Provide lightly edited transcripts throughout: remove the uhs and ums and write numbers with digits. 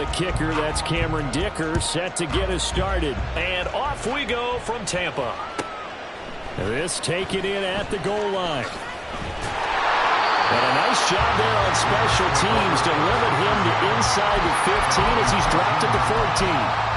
the kicker, that's Cameron Dicker, set to get us started. And off we go from Tampa. This taken in at the goal line. And a nice job there on special teams to limit him to inside the 15 as he's dropped at the 14.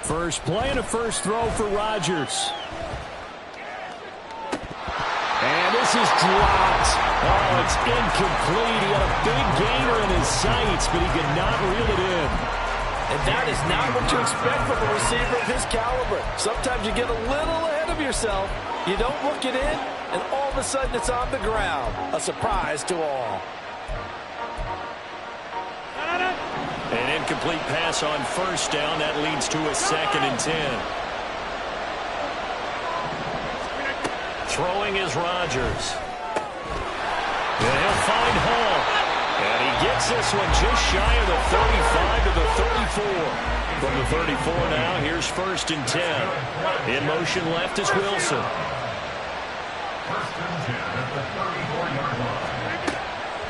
First play and a first throw for Rodgers. And this is dropped. Oh, it's incomplete. He had a big gainer in his sights, but he could not reel it in. And that is not what you expect from a receiver of his caliber. Sometimes you get a little ahead of yourself. You don't look it in, and all of a sudden it's on the ground. A surprise to all. An incomplete pass on first down. That leads to a 2nd and 10. Throwing is Rodgers. And he'll find Hall. And he gets this one just shy of the 35 to the 34. From the 34 now, here's 1st and 10. In motion left is Wilson.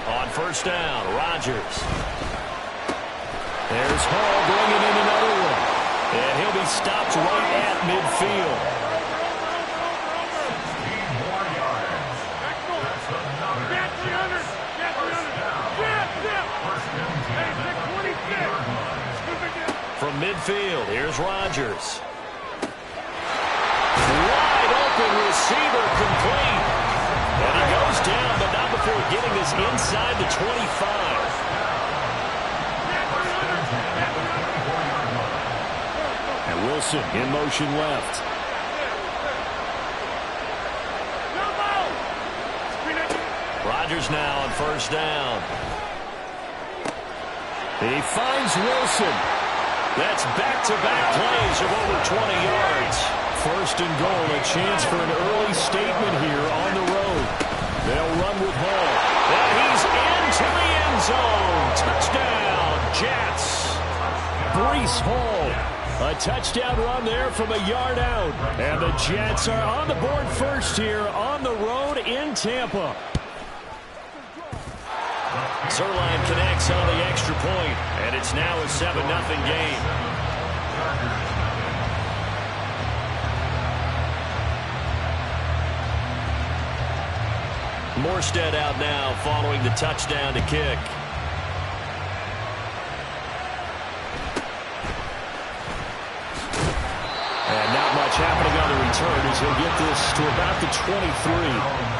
On first down, Rodgers. There's Hall bringing in another one. And he'll be stopped right at midfield. From midfield, here's Rodgers. Wide open receiver complete. And he goes down, but not before getting this inside the 25. Wilson in motion left. Rodgers now on first down. He finds Wilson. That's back-to-back plays of over 20 yards. 1st and goal, a chance for an early statement here on the road. They'll run with Hall. And he's into the end zone. Touchdown, Jets. Breece Hall. A touchdown run there from a yard out. And the Jets are on the board first here on the road in Tampa. Zerline connects on the extra point, and it's now a 7-0 game. Morstead out now following the touchdown to kick. And not much happening on the return as he'll get this to about the 23.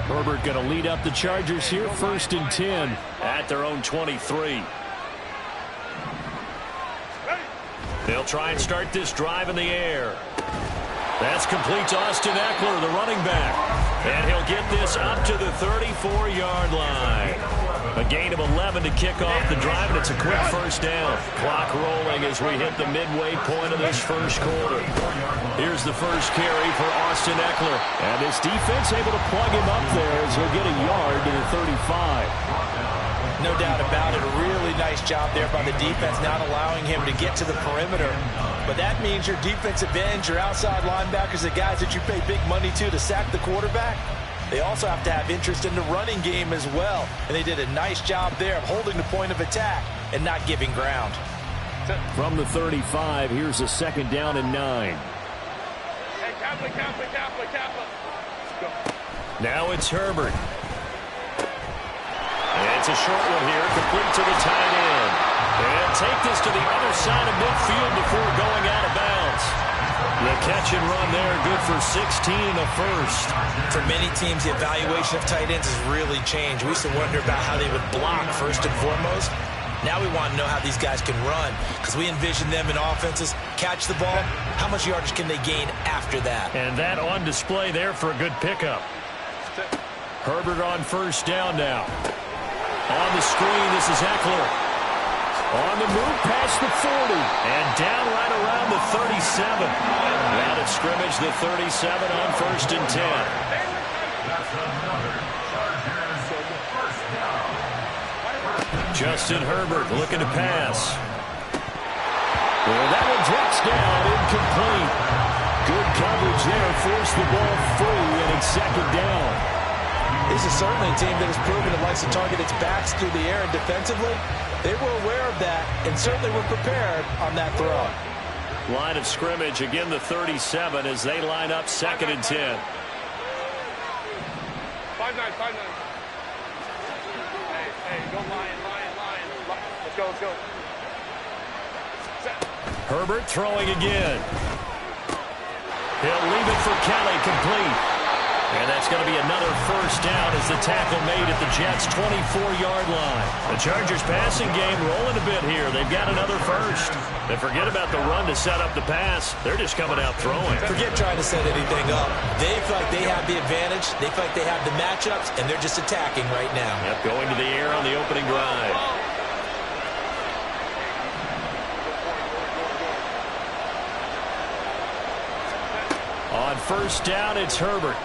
Herbert going to lead up the Chargers here, 1st and 10 at their own 23. They'll try and start this drive in the air. That's complete to Austin Eckler, the running back. And he'll get this up to the 34-yard line. A gain of 11 to kick off the drive, and it's a quick first down. Clock rolling as we hit the midway point of this first quarter. Here's the first carry for Austin Eckler. And this defense able to plug him up there as he'll get a yard to the 35. No doubt about it. A really nice job there by the defense, not allowing him to get to the perimeter. But that means your defensive ends, your outside linebackers, the guys that you pay big money to sack the quarterback, they also have to have interest in the running game as well. And they did a nice job there of holding the point of attack and not giving ground. From the 35, here's a 2nd down and 9. Now it's Herbert. And it's a short one here, complete to the tight end. And take this to the other side of midfield before going out of bounds. The catch and run there, good for 16 and a first. For many teams, the evaluation of tight ends has really changed. We used to wonder about how they would block first and foremost. Now we want to know how these guys can run, because we envision them in offenses catch the ball. How much yardage can they gain after that? And that on display there for a good pickup. Herbert on 1st down now. On the screen, this is Eckler. On the move past the 40. And down right around the 37. Out of scrimmage, the 37 on 1st and 10. Justin Herbert looking to pass. Well, that one drops down, incomplete. Good coverage there, forced the ball free, and it's 2nd down. This is certainly a team that has proven it likes to target its backs through the air, and defensively, they were aware of that and certainly were prepared on that throw. Line of scrimmage, again the 37 as they line up 2nd and 10. 5-9. Hey, go Lion. Let's go. Set. Herbert throwing again. He'll leave it for Kelly, complete. And that's going to be another 1st down as the tackle made at the Jets' 24-yard line. The Chargers passing game rolling a bit here. They've got another first. And forget about the run to set up the pass. They're just coming out throwing. Forget trying to set anything up. They feel like they have the advantage. They feel like they have the matchups, and they're just attacking right now. Yep, going to the air on the opening drive. On 1st down, it's Herbert.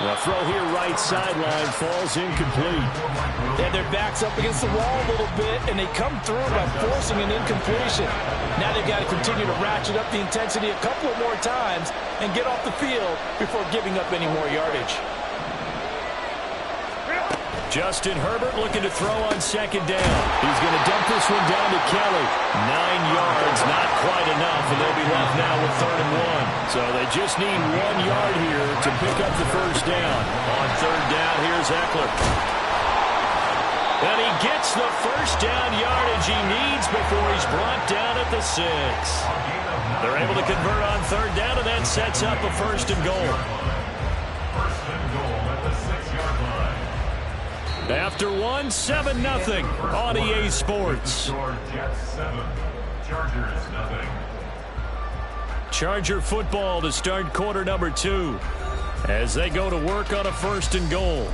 The throw here right sideline falls incomplete. Yeah, their back's up against the wall a little bit, and they come through by forcing an incompletion. Now they've got to continue to ratchet up the intensity a couple of more times and get off the field before giving up any more yardage. Justin Herbert looking to throw on 2nd down. He's going to dump this one down to Kelly. 9 yards, not quite enough, and they'll be left now with 3rd and 1. So they just need 1 yard here to pick up the 1st down. On 3rd down, here's Eckler. And he gets the 1st down yardage he needs before he's brought down at the 6. They're able to convert on 3rd down, and that sets up a 1st and goal. After 1, 7-0 on EA Sports. Charger football to start quarter number 2 as they go to work on a 1st and goal.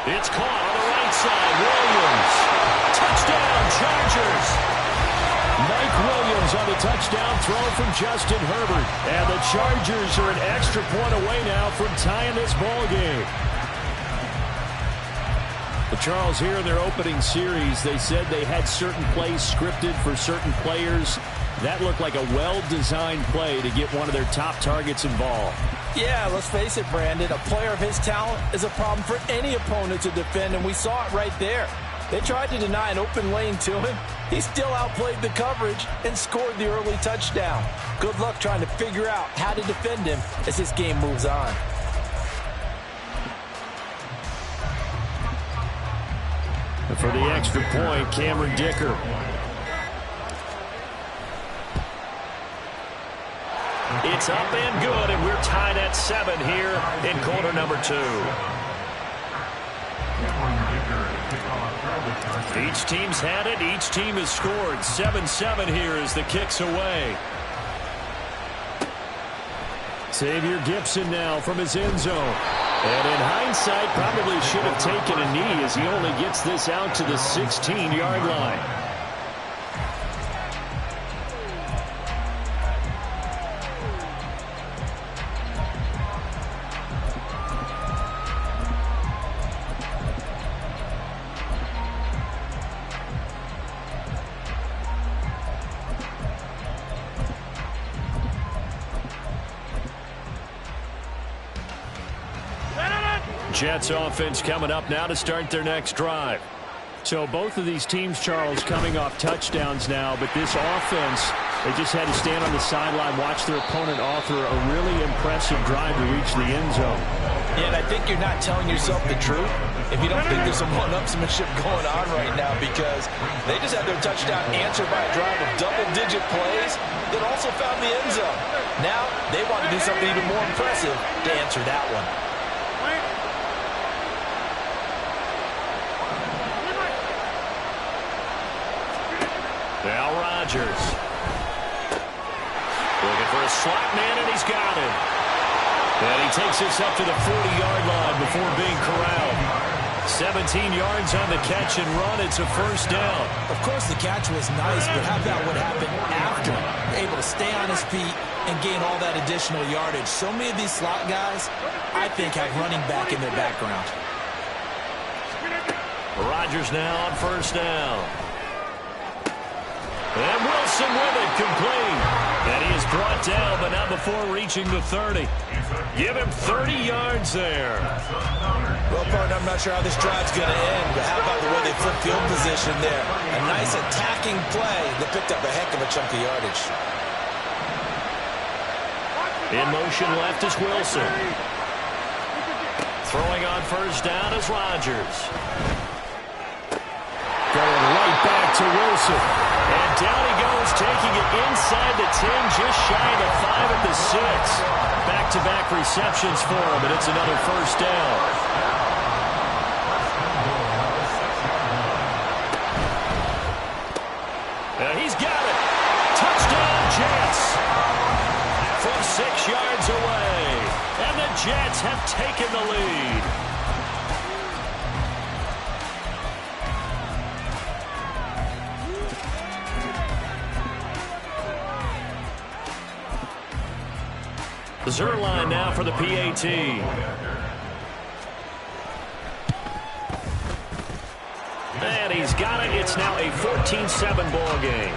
It's caught on the right side. Williams. Touchdown, Chargers. Mike Williams on the touchdown throw from Justin Herbert. And the Chargers are an extra point away now from tying this ball game. But Charles, here in their opening series, they said they had certain plays scripted for certain players. That looked like a well-designed play to get one of their top targets involved. Yeah, let's face it, Brandon. A player of his talent is a problem for any opponent to defend, and we saw it right there. They tried to deny an open lane to him. He still outplayed the coverage and scored the early touchdown. Good luck trying to figure out how to defend him as this game moves on. And for the extra point, Cameron Dicker. It's up and good, and we're tied at 7 here in quarter number 2. Each team's had it. Each team has scored. 7-7 here as the kick's away. Xavier Gipson now from his end zone. And in hindsight, probably should have taken a knee as he only gets this out to the 16-yard line. Jets offense coming up now to start their next drive. So both of these teams, Charles, coming off touchdowns now, but this offense, they just had to stand on the sideline, watch their opponent author a really impressive drive to reach the end zone. Yeah, and I think you're not telling yourself the truth if you don't think there's some one-upsmanship going on right now, because they just had their touchdown answered by a drive of double-digit plays that also found the end zone. Now they want to do something even more impressive to answer that one. Now Rodgers. Looking for a slot man, and he's got it. And he takes this up to the 40-yard line before being corralled. 17 yards on the catch and run. It's a first down. Of course, the catch was nice, but how about what happened after? Able to stay on his feet and gain all that additional yardage. So many of these slot guys, I think, have running back in their background. Rodgers now on first down. And Wilson with it, complete. And he is brought down, but not before reaching the 30. Give him 30 yards there. Well, partner, I'm not sure how this drive's going to end, but how about the way they flip field position there? A nice attacking play that picked up a heck of a chunk of yardage. In motion left is Wilson. Throwing on first down is Rodgers. Going right back to Wilson. And down he goes, taking it inside the 10, just shy of the 5 at the 6. Back-to-back receptions for him, and it's another first down. He's got it. Touchdown, Jets. From 6 yards away. And the Jets have taken the lead. Zerline now for the PAT. And he's got it. It's now a 14-7 ball game.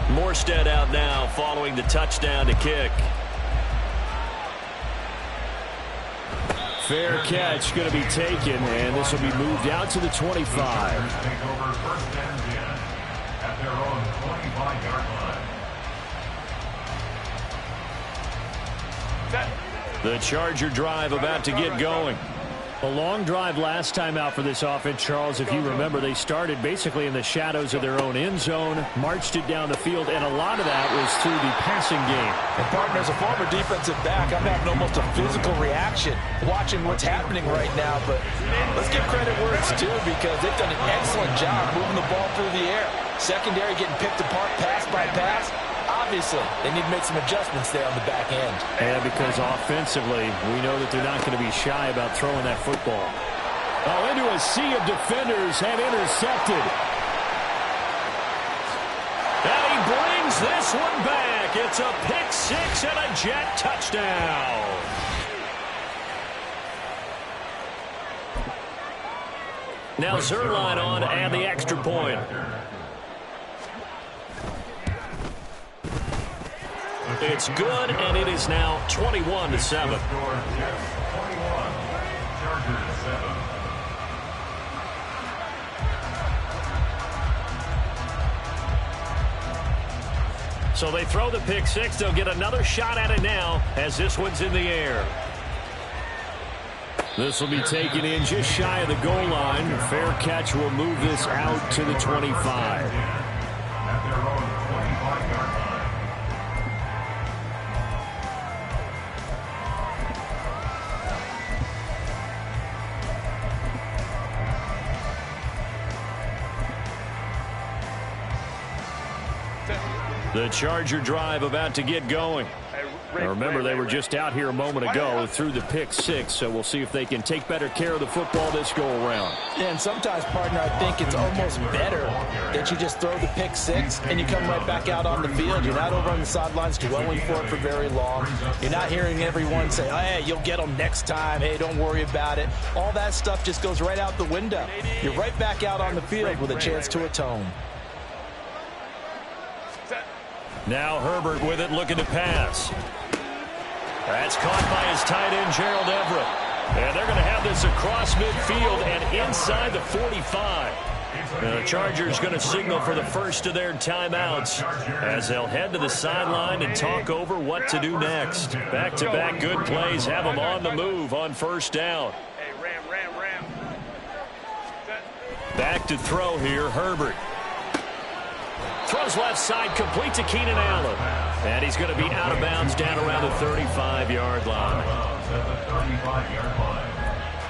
Morstead out now following the touchdown to kick. Fair catch going to be taken, and this will be moved out to the 25. The Charger drive about to get going. A long drive last time out for this offense, Charles. If you remember, they started basically in the shadows of their own end zone, marched it down the field, and a lot of that was through the passing game. And partner, as a former defensive back, I'm having almost a physical reaction watching what's happening right now. But let's give credit where it's due, because they've done an excellent job moving the ball through the air. Secondary getting picked apart pass by pass. Obviously, they need to make some adjustments there on the back end. And because offensively, we know that they're not going to be shy about throwing that football. Oh, into a sea of defenders and intercepted. And he brings this one back. It's a pick six and a Jet touchdown. Now Zerline on to add the extra point. It's good, and it is now 21-7. So they throw the pick six. They'll get another shot at it now as this one's in the air. This will be taken in just shy of the goal line. A fair catch will move this out to the 25. The Charger drive about to get going. Now remember, they were just out here a moment ago through the pick six, so we'll see if they can take better care of the football this go-around. Yeah, and sometimes, partner, I think it's almost better that you just throw the pick six and you come right back out on the field. You're not over on the sidelines dwelling for it for very long. You're not hearing everyone say, oh, hey, you'll get them next time. Hey, don't worry about it. All that stuff just goes right out the window. You're right back out on the field with a chance to atone. Now Herbert with it, looking to pass. That's caught by his tight end, Gerald Everett. And they're going to have this across midfield and inside the 45. The Chargers going to signal for the first of their timeouts as they'll head to the sideline and talk over what to do next. Back-to-back good plays have them on the move on first down. Hey, ram. Back to throw here, Herbert. Throws left side, complete to Keenan Allen. And he's going to be out of bounds down around the 35-yard line. 35-yard line.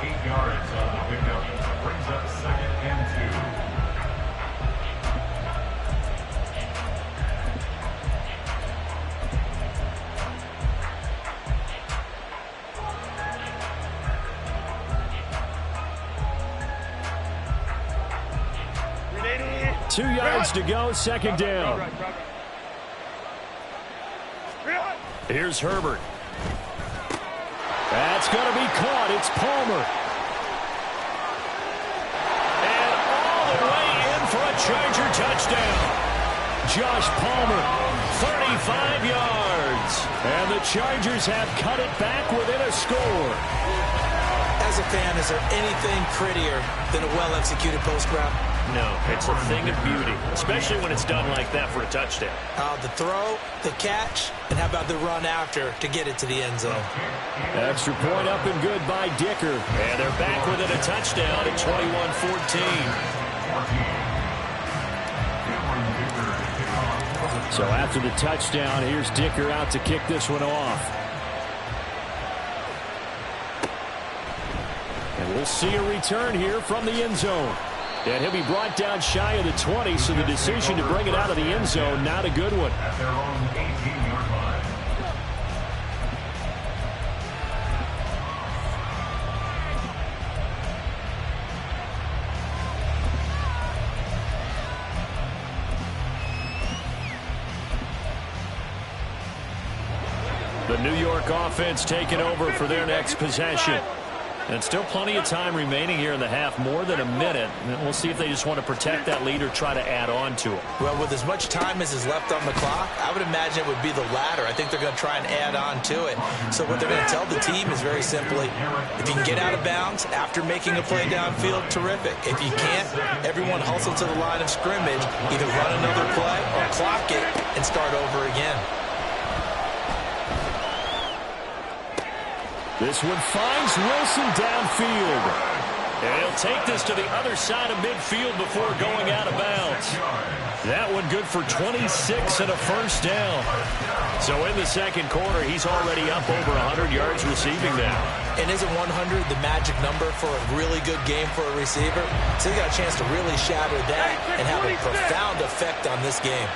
8 yards on the pickup. Brings up 2nd and 2. Ready? 2 yards to go, second down. Here's Herbert. That's going to be caught. It's Palmer. And all the way in for a Charger touchdown. Josh Palmer, 35 yards. And the Chargers have cut it back within a score. As a fan, is there anything prettier than a well-executed post route? No, it's a thing of beauty, especially when it's done like that for a touchdown. The throw, the catch, and how about the run after to get it to the end zone? Extra point up and good by Dicker. And they're back within a touchdown at 21-14. So after the touchdown, here's Dicker out to kick this one off. And we'll see a return here from the end zone. And he'll be brought down shy of the 20, so the decision to bring it out of the end zone, not a good one. At their own 18-yard line. The New York offense taking over for their next possession. And still plenty of time remaining here in the half, more than a minute. And we'll see if they just want to protect that lead or try to add on to it. Well, with as much time as is left on the clock, I would imagine it would be the latter. I think they're going to try and add on to it. So what they're going to tell the team is very simply, if you can get out of bounds after making a play downfield, terrific. If you can't, everyone hustle to the line of scrimmage, either run another play or clock it and start over again. This one finds Wilson downfield. And he'll take this to the other side of midfield before going out of bounds. That one good for 26 and a first down. So in the second quarter, he's already up over 100 yards receiving now. And isn't 100 the magic number for a really good game for a receiver? So he got a chance to really shatter that and have a profound effect on this game.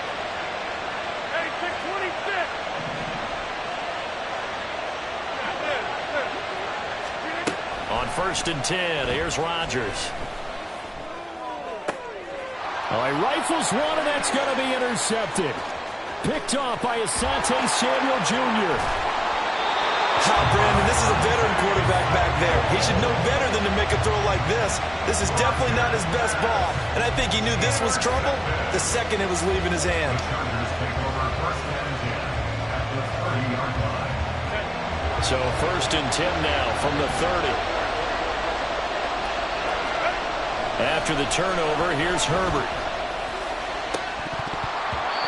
On 1st and 10, here's Rodgers. Oh, he rifles one, and that's going to be intercepted. Picked off by Asante Samuel Jr. Brandon, this is a veteran quarterback back there. He should know better than to make a throw like this. This is definitely not his best ball, and I think he knew this was trouble the second it was leaving his hand. So 1st and 10 now from the 30. After the turnover, here's Herbert.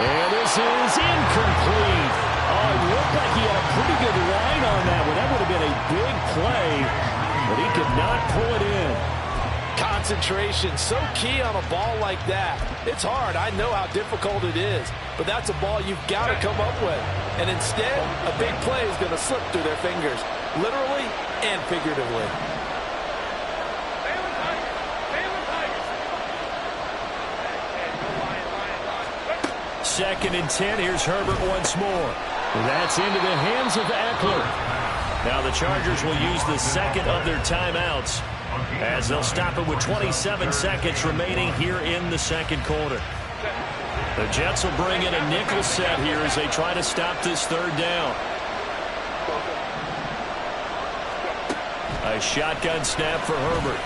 And this is incomplete. Oh, it looked like he had a pretty good line on that one. That would have been a big play. but he could not pull it in. Concentration, so key on a ball like that. It's hard. I know how difficult it is, but that's a ball you've got to come up with. And instead, a big play is going to slip through their fingers, literally and figuratively. Second and 10. Here's Herbert once more. That's into the hands of Eckler. Now the Chargers will use the second of their timeouts as they'll stop it with 27 seconds remaining here in the second quarter. The Jets will bring in a nickel set here as they try to stop this third down. A shotgun snap for Herbert.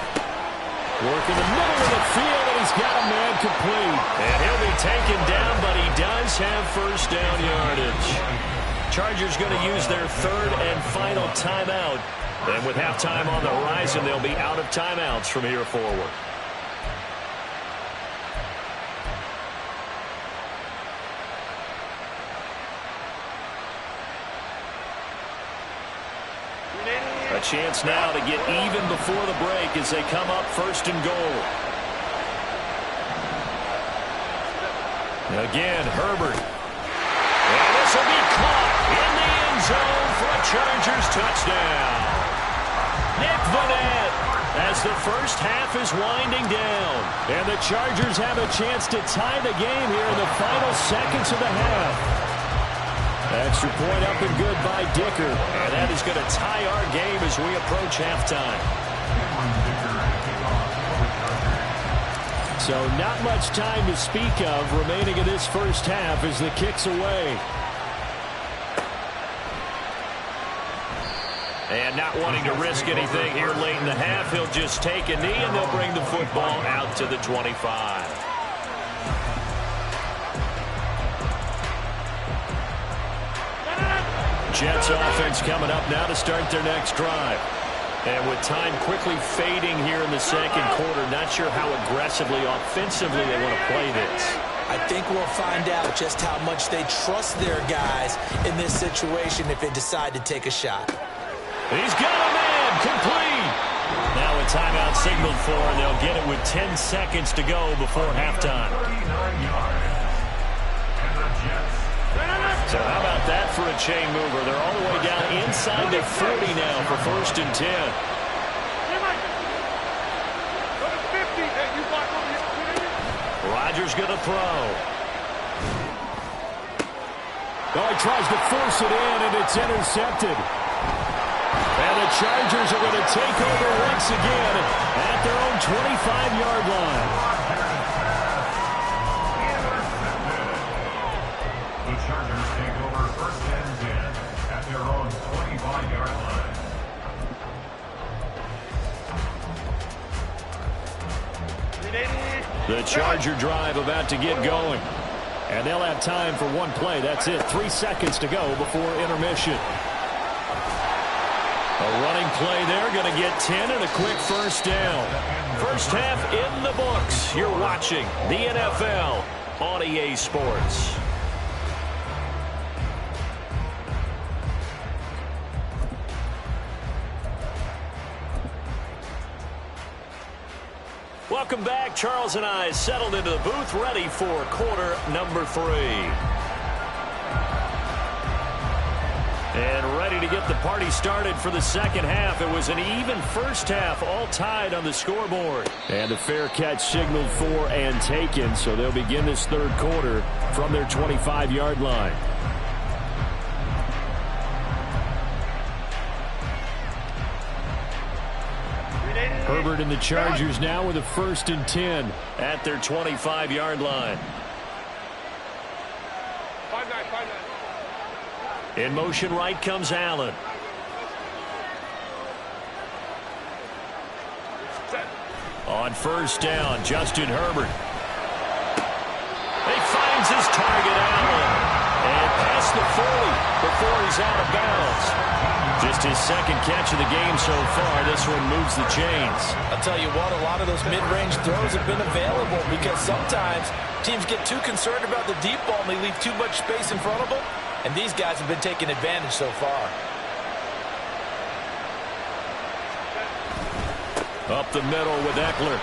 Work in the middle of the field, and he's got a man complete. And he'll be taken down, but he does have first down yardage. Chargers going to use their third and final timeout. And with halftime on the horizon, they'll be out of timeouts from here forward. A chance now to get even before the break as they come up first and goal. Again, Herbert. And this will be caught in the end zone for a Chargers touchdown. Nick Vannett as the first half is winding down. And the Chargers have a chance to tie the game here in the final seconds of the half. Extra point up and good by Dicker. And that is going to tie our game as we approach halftime. So not much time to speak of remaining in this first half as the kick's away. And not wanting to risk anything here late in the half, he'll just take a knee and they'll bring the football out to the 25. Jets offense coming up now to start their next drive. And with time quickly fading here in the second quarter, not sure how aggressively, offensively they want to play this. I think we'll find out just how much they trust their guys in this situation if they decide to take a shot. He's got a man complete. Now a timeout signaled for, and they'll get it with 10 seconds to go before halftime. So how about that for a chain mover? They're all the way down inside the 40 now for first and 10. Rodgers going to throw. Oh, he tries to force it in, and it's intercepted. And the Chargers are going to take over once again at their own 25-yard line. The Chargers take over first and 10 at their own 25-yard line. The Charger drive about to get going. And they'll have time for one play. That's it. 3 seconds to go before intermission. A running play there. Going to get 10 and a quick first down. First half in the books. You're watching the NFL on EA Sports. Welcome back. Charles and I settled into the booth, ready for quarter number 3. And ready to get the party started for the second half. It was an even first half, all tied on the scoreboard. And a fair catch signaled for and taken, so they'll begin this third quarter from their 25-yard line. Herbert and the Chargers now with a first and 10 at their 25-yard line. In motion right comes Allen. On first down, Justin Herbert. He finds his target, Allen. And past the 40 before he's out of bounds. Just his second catch of the game so far. This one moves the chains. I'll tell you what, a lot of those mid-range throws have been available because sometimes teams get too concerned about the deep ball and they leave too much space in front of them. And these guys have been taking advantage so far. Up the middle with Eckler.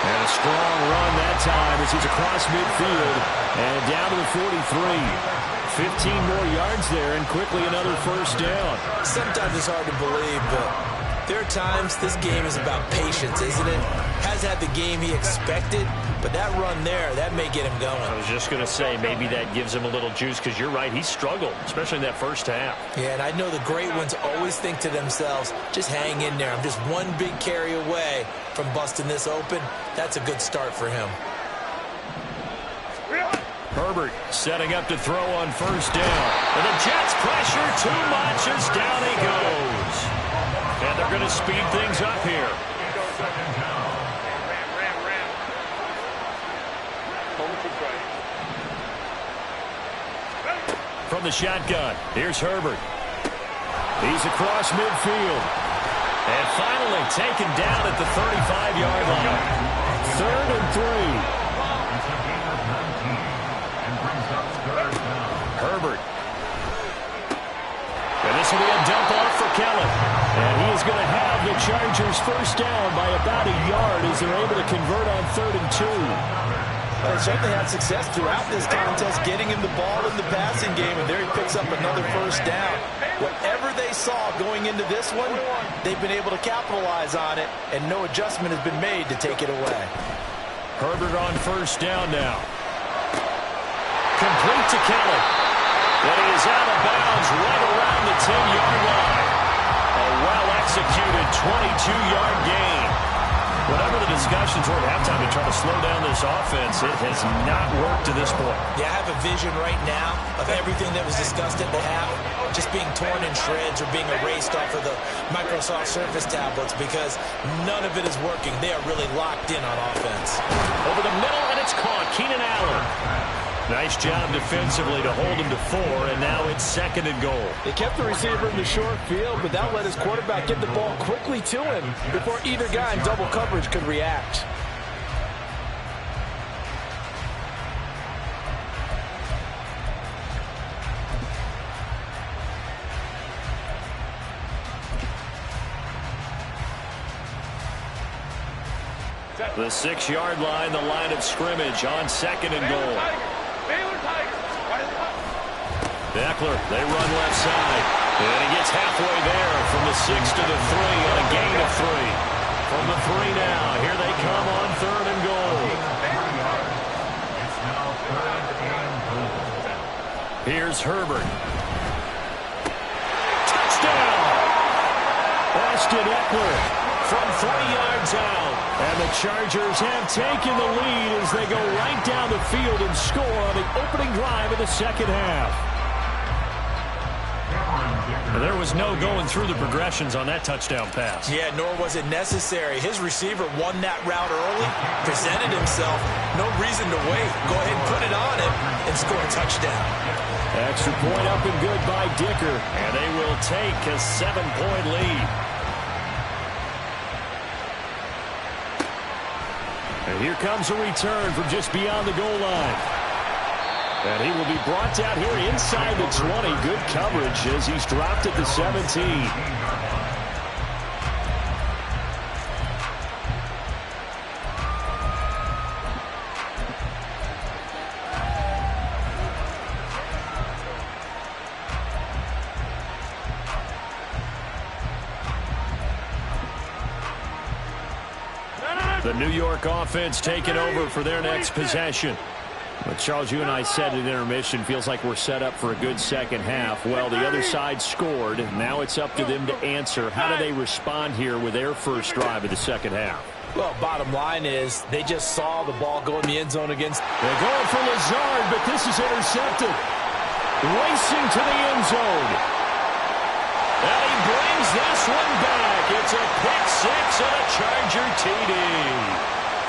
And a strong run that time as he's across midfield and down to the 43. 15 more yards there and quickly another first down. Sometimes it's hard to believe, but there are times this game is about patience, isn't it? Has had the game he expected, but that run there, that may get him going. I was just going to say maybe that gives him a little juice because you're right, he struggled, especially in that first half. Yeah, and I know the great ones always think to themselves, just hang in there. I'm just one big carry away from busting this open. That's a good start for him. Herbert setting up to throw on first down. And the Jets pressure too much as down he goes. And they're going to speed things up here. From the shotgun, here's Herbert. He's across midfield. And finally taken down at the 35-yard line. 3rd and 3. Herbert. And this will be a dump off for Kelly. And he is going to have the Chargers first down by about a yard as they're able to convert on 3rd and 2. They certainly had success throughout this contest getting him the ball in the passing game, and there he picks up another first down. Whatever they saw going into this one, they've been able to capitalize on it, and no adjustment has been made to take it away. Herbert on first down now. Complete to Kelly. And he is out of bounds right around the 10-yard line. A well-executed 22-yard gain. Whatever the discussions were at halftime to try to slow down this offense, it has not worked to this point. Yeah, I have a vision right now of everything that was discussed at the half just being torn in shreds or being erased off of the Microsoft Surface tablets because none of it is working. They are really locked in on offense. Over the middle, and it's caught. Keenan Allen. Nice job defensively to hold him to 4, and now it's 2nd and goal. They kept the receiver in the short field, but that let his quarterback get the ball quickly to him before either guy in double coverage could react. The 6-yard line, the line of scrimmage on 2nd and goal. Eckler, they run left side. And he gets halfway there from the 6 to the 3 on a gain of 3. From the 3 now, here they come on 3rd and goal. It's now 3rd and goal. Here's Herbert. Touchdown! Austin Eckler from 3 yards out. And the Chargers have taken the lead as they go right down the field and score on the opening drive of the second half. And there was no going through the progressions on that touchdown pass. Yeah, nor was it necessary. His receiver won that route early, presented himself. No reason to wait. Go ahead and put it on him and score a touchdown. Extra point up and good by Dicker. And they will take a 7-point lead. And here comes a return from just beyond the goal line. And he will be brought down here inside the 20. Good coverage as he's dropped at the 17. The New York offense taking over for their next possession. But Charles, you and I said at intermission, feels like we're set up for a good second half. Well, the other side scored. Now it's up to them to answer. How do they respond here with their first drive of the second half? Well, bottom line is they just saw the ball go in the end zone against. They're going for Lazard, but this is intercepted. Racing to the end zone. And he brings this one back. It's a pick six and a Charger TD.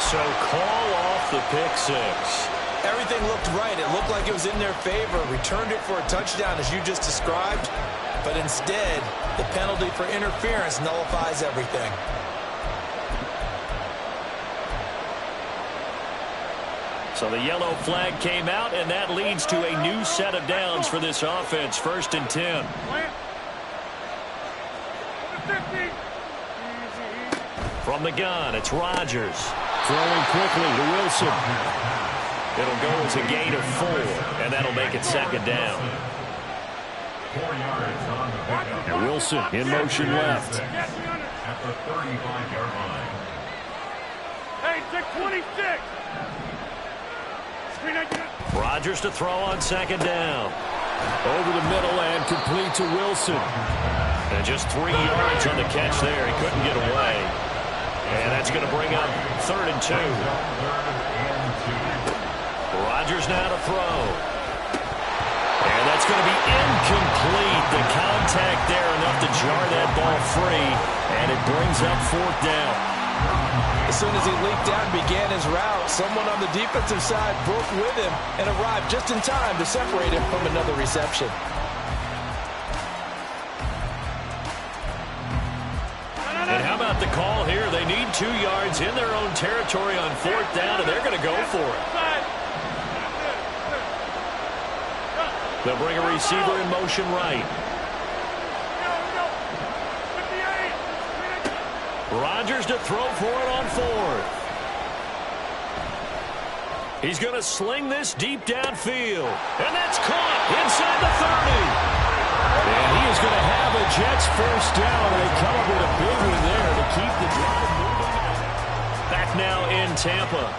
So call off the pick six. Everything looked right. It looked like it was in their favor. Returned it for a touchdown, as you just described. But instead, the penalty for interference nullifies everything. So the yellow flag came out, and that leads to a new set of downs for this offense. 1st and 10. From the gun, it's Rodgers. Throwing quickly to Wilson. It'll go as a gain of 4, and that'll make it second down. 4 yards on the pickup. And Wilson in motion left. At the 35-yard line. Hey, 626. Rodgers to throw on second down. Over the middle and complete to Wilson. And just 3 yards on the catch there. He couldn't get away. And that's going to bring up 3rd and 2. Rodgers now to throw. And that's going to be incomplete. The contact there enough to jar that ball free. And it brings up 4th down. As soon as he leaped out and began his route, someone on the defensive side broke with him and arrived just in time to separate him from another reception. And how about the call here? They need 2 yards in their own territory on 4th down, and they're going to go for it. They'll bring a receiver in motion right. Rodgers to throw for it on 4th. He's going to sling this deep downfield. And that's caught inside the 30. And he is going to have a Jets first down. They come up with a big one there to keep the drive moving. Back now in Tampa.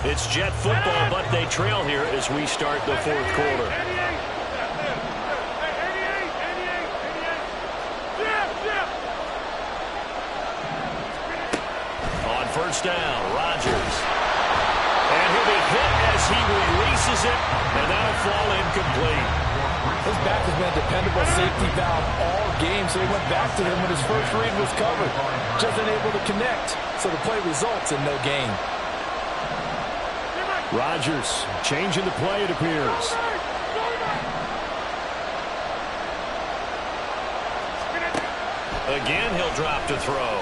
It's Jet football, but they trail here as we start the 4th quarter. First down, Rodgers. And he'll be hit as he releases it, and that'll fall incomplete. His back has been a dependable safety valve all game, so he went back to him when his first read was covered. Just unable to connect, so the play results in no gain. Rodgers changing the play, it appears. Again, he'll drop to throw.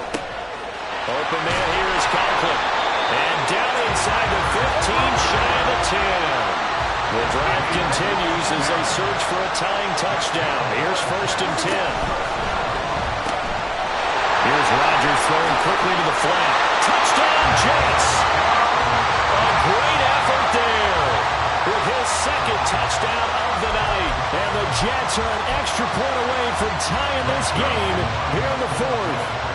Open man here is Conklin. And down inside the 15, shy of the 10. The drive continues as they search for a tying touchdown. Here's 1st and 10. Here's Rodgers throwing quickly to the flat. Touchdown, Jets! A great effort there with his 2nd touchdown of the night. And the Jets are an extra point away from tying this game here in the 4th.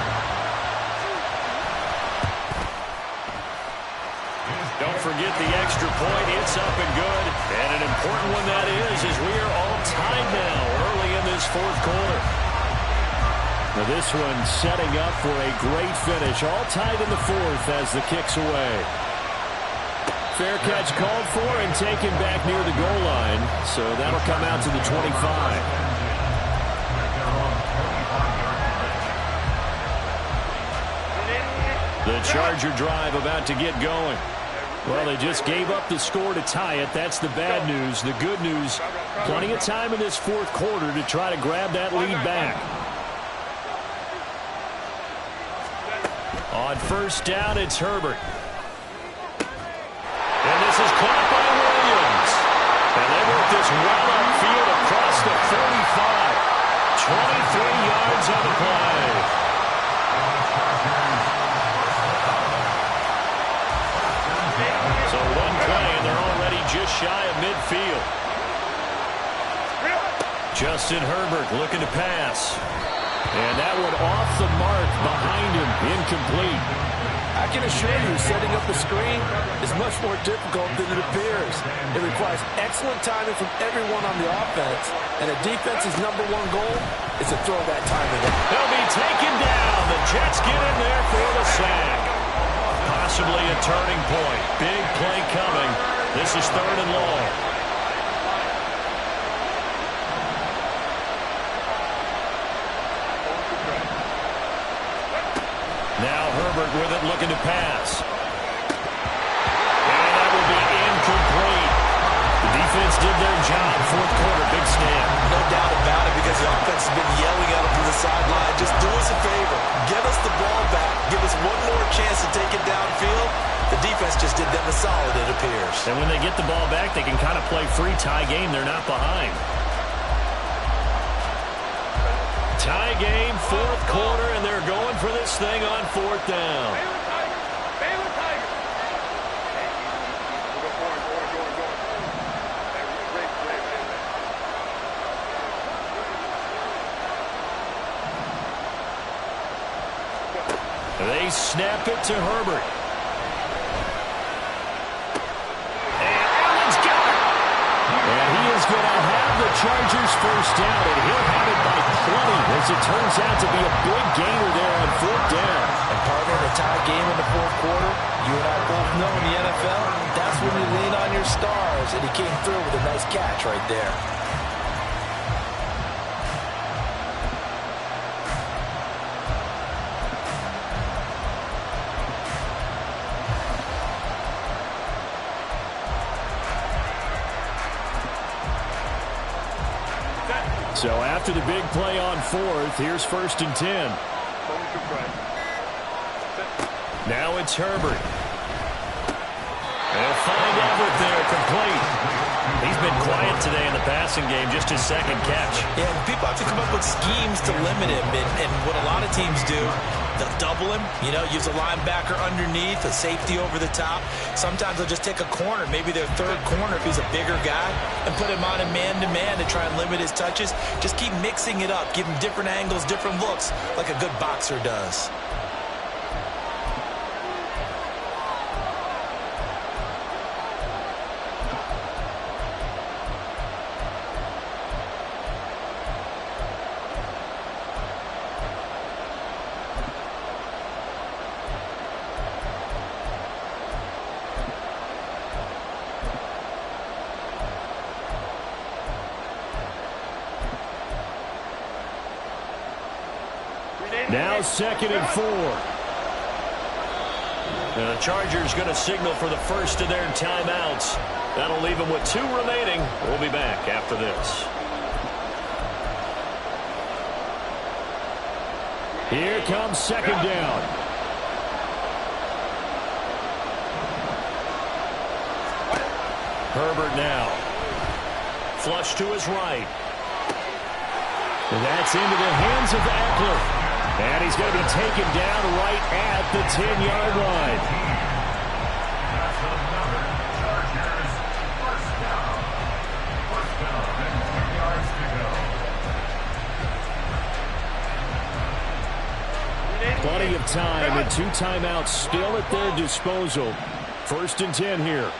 Don't forget the extra point. It's up and good. And an important one that is, as we are all tied now early in this 4th quarter. Now this one setting up for a great finish. All tied in the 4th as the kick's away. Fair catch called for and taken back near the goal line. So that'll come out to the 25. The Charger drive about to get going. Well, they just gave up the score to tie it. That's the bad news. The good news, plenty of time in this 4th quarter to try to grab that lead back. On first down, it's Herbert. And this is caught by Williams. And they work this well upfield across the 45. 23 yards on the play. So one play, and they're already just shy of midfield. Justin Herbert looking to pass. And that one off the mark behind him, incomplete. I can assure you, setting up the screen is much more difficult than it appears. It requires excellent timing from everyone on the offense, and a defense's #1 goal is to throw that timing out. They'll be taken down. The Jets get in there for the sack. Possibly a turning point. Big play coming. This is 3rd and long. Now Herbert with it, looking to pass. And that will be incomplete. The defense did their job. 4th quarter, big stand. No doubt about it, because the offense has been yelling at him from the sideline. Just do us a favor. Give us the ball back. Give us one more chance to take it downfield. The defense just did them a solid, it appears. And when they get the ball back, they can kind of play free tie game. They're not behind. Tie game, 4th quarter, and they're going for this this thing on 4th down. Baylor Tigers. We'll go forward. They snap it to Herbert. And he is going to have the Chargers first down, and he'll have it by plenty, as it turns out to be a big gainer there on 4th down. And partner, in a tie game in the 4th quarter, you and I both know in the NFL, that's when you lean on your stars, and he came through with a nice catch right there. So after the big play on 4th, here's 1st and 10. Now it's Herbert. They'll find Everett there, complete. He's been quiet today in the passing game, just his 2nd catch. Yeah, people have to come up with schemes to limit him, and what a lot of teams do, they'll double him, use a linebacker underneath, a safety over the top. Sometimes they'll just take a corner, maybe their 3rd corner if he's a bigger guy, and put him on a man-to-man to try and limit his touches. Just keep mixing it up, give him different angles, different looks, like a good boxer does. Now 2nd and 4. The Chargers going to signal for the first of their timeouts. That'll leave them with 2 remaining. We'll be back after this. Here comes 2nd down. Herbert now. Flush to his right. And that's into the hands of Eckler. And he's going to be taken down right at the 10-yard line. That's another Chargers first down. First down and 10 yards to go. Plenty of time and 2 timeouts still at their disposal. 1st and 10 here.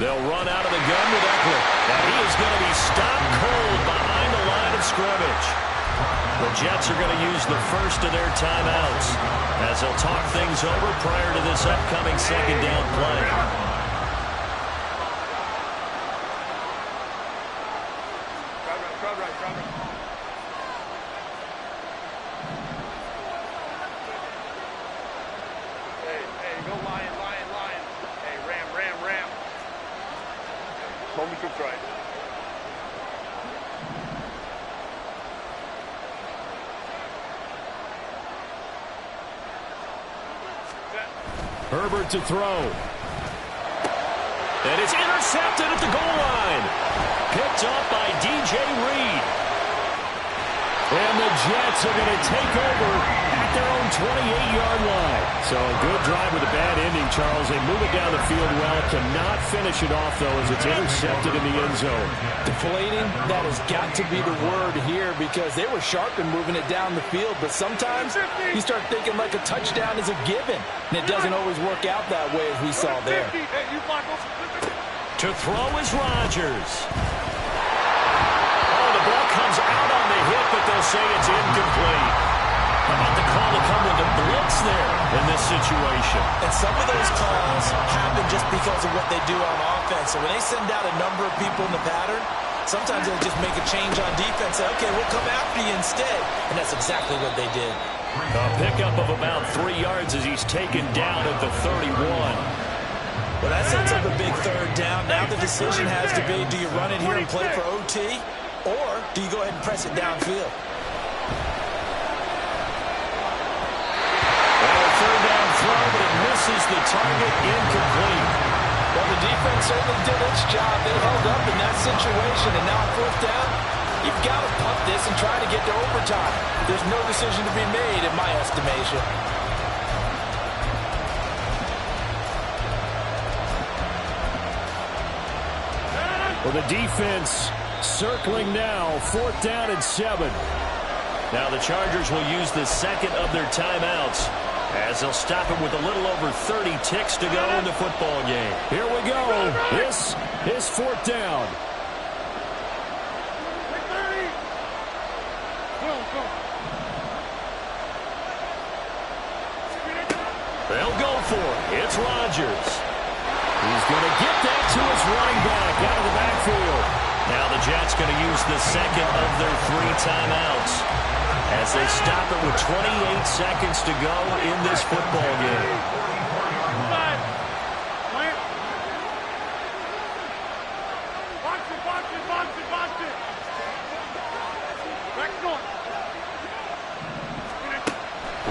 They'll run out of the gun with Eckler. And he is going to be stopped cold behind the line of scrimmage. The Jets are going to use the first of their timeouts as they'll talk things over prior to this upcoming 2nd down play. Hey, go Lion. Hey, Ram. Homie could try. Herbert to throw. And it's intercepted at the goal line. Picked up by DJ Reed. And the Jets are going to take over at their own 28-yard line. So a good drive with a bad ending, Charles. They move it down the field well. Cannot finish it off, though, as it's intercepted in the end zone. Deflating, that has got to be the word here, because they were sharp in moving it down the field. But sometimes you start thinking like a touchdown is a given, and it doesn't always work out that way, as we saw there. To throw is Rodgers. Oh, the ball comes out on the hit, but they'll say it's incomplete. How about the call to come with the blitz there in this situation? And some of those calls happen just because of what they do on offense. So when they send out a number of people in the pattern, sometimes they'll just make a change on defense. Say, okay, we'll come after you instead. And that's exactly what they did. A pickup of about 3 yards as he's taken down at the 31. Well, that sets up a big 3rd down. Now the decision has to be, do you run it here and play for OT, or do you go ahead and press it downfield? Well, a 3rd down throw, but it misses the target, incomplete. Well, the defense certainly did its job. They held up in that situation, and now on fourth down, you've got to punt this and try to get to overtime. There's no decision to be made, in my estimation. Well, the defense circling now, fourth down and 7. Now the Chargers will use the second of their timeouts as they'll stop it with a little over 30 ticks to go in the football game. Here we go. This is fourth down. They'll go for it. It's Rodgers. He's going to get that to his running back out of the backfield. Now the Jets going to use the second of their 3 timeouts as they stop it with 28 seconds to go in this football game.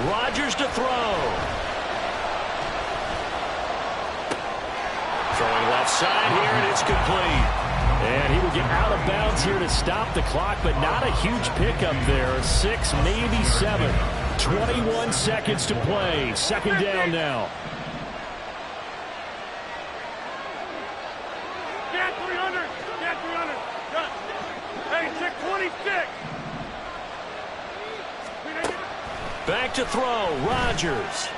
Rodgers to throw. Throwing left side here, and it's complete. And he will get out of bounds here to stop the clock, but not a huge pickup there. 6, maybe 7. 21 seconds to play. Second down now. Get 300. Get 300. Hey, check 26. Back to throw. Rodgers.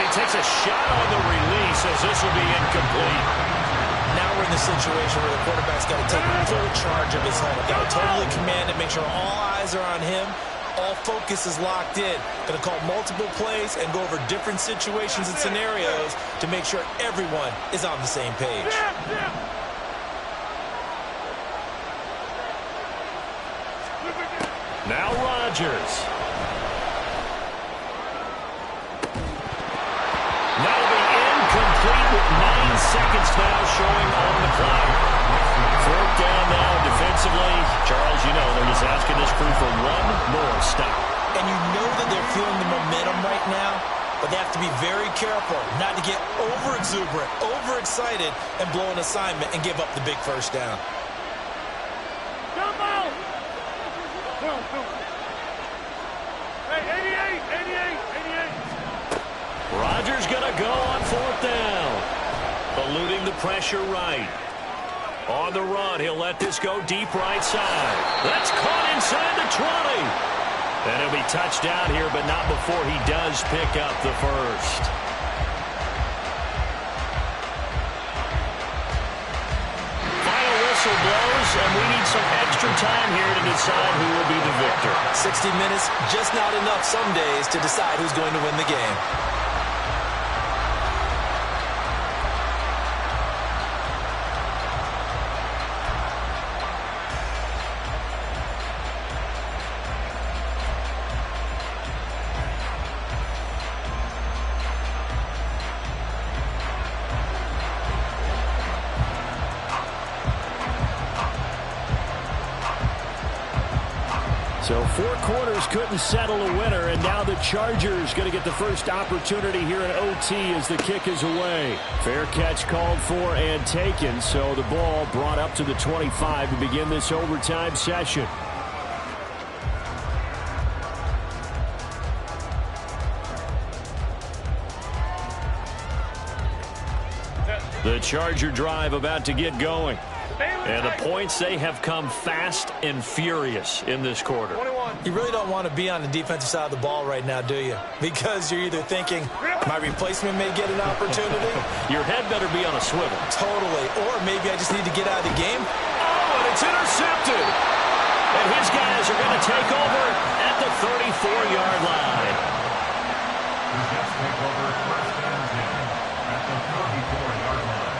Takes a shot on the release as this will be incomplete. Now we're in the situation where the quarterback's got to take full charge of his helmet. Got to totally command it, make sure all eyes are on him. All focus is locked in. Going to call multiple plays and go over different situations and scenarios to make sure everyone is on the same page. Now Rodgers. That'll be incomplete with 9 seconds now showing on the clock. Fourth down now defensively. Charles, you know they're just asking this crew for one more stop. And you know that they're feeling the momentum right now, but they have to be very careful not to get over-exuberant, overexcited, and blow an assignment and give up the big first down. Jump out! Hey, 88. Rodgers going to go on fourth down. Eluding the pressure right. On the run, he'll let this go deep right side. That's caught inside the 20. And he'll be touched down here, but not before he does pick up the first. Final whistle blows, and we need some extra time here to decide who will be the victor. 60 minutes, just not enough some days to decide who's going to win the game. So 4 quarters couldn't settle a winner, and now the Chargers going to get the first opportunity here in OT as the kick is away. Fair catch called for and taken, so the ball brought up to the 25 to begin this overtime session. The Charger drive about to get going. And the points, they have come fast and furious in this quarter. You really don't want to be on the defensive side of the ball right now, do you? Because you're either thinking, my replacement may get an opportunity. Your head better be on a swivel. Totally. Or maybe I just need to get out of the game. Oh, and it's intercepted. And his guys are going to take over at the 34-yard line. The Jets take over first and 10 at the 34-yard line.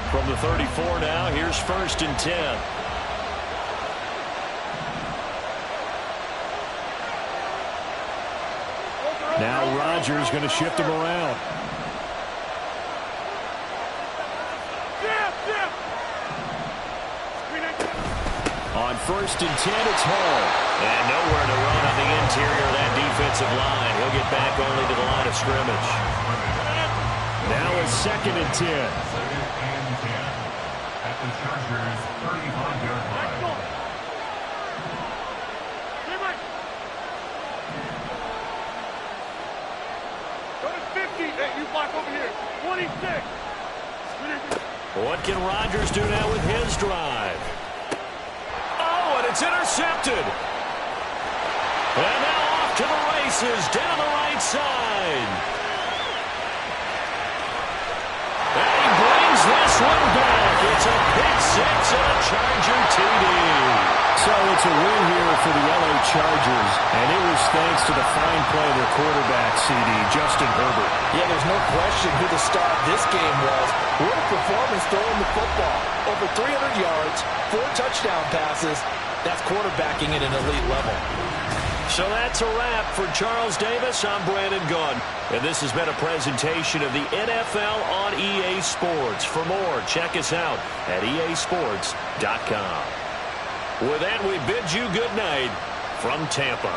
From the 34 now, here's first and 10. Now Rodgers going to shift him around. On 1st and 10. It's Hall. And nowhere to run on the interior of that defensive line. He'll get back only to the line of scrimmage. Now it's 2nd and 10. 2nd and 10 at the Chargers' 35-yard line. Go to 50. Hey, you block over here. 26. What can Rodgers do now with his drive? Oh, and it's intercepted. And now off to the races down the right side. And he brings this one back. It's a pick six and a Charger TD. So it's a win here for the LA Chargers, and it was thanks to the fine play of their quarterback, CD, Justin Herbert. Yeah, there's no question who the star of this game was. What a performance throwing the football. Over 300 yards, 4 touchdown passes. That's quarterbacking at an elite level. So that's a wrap for Charles Davis. I'm Brandon Gunn, and this has been a presentation of the NFL on EA Sports. For more, check us out at easports.com. With that, we bid you good night from Tampa.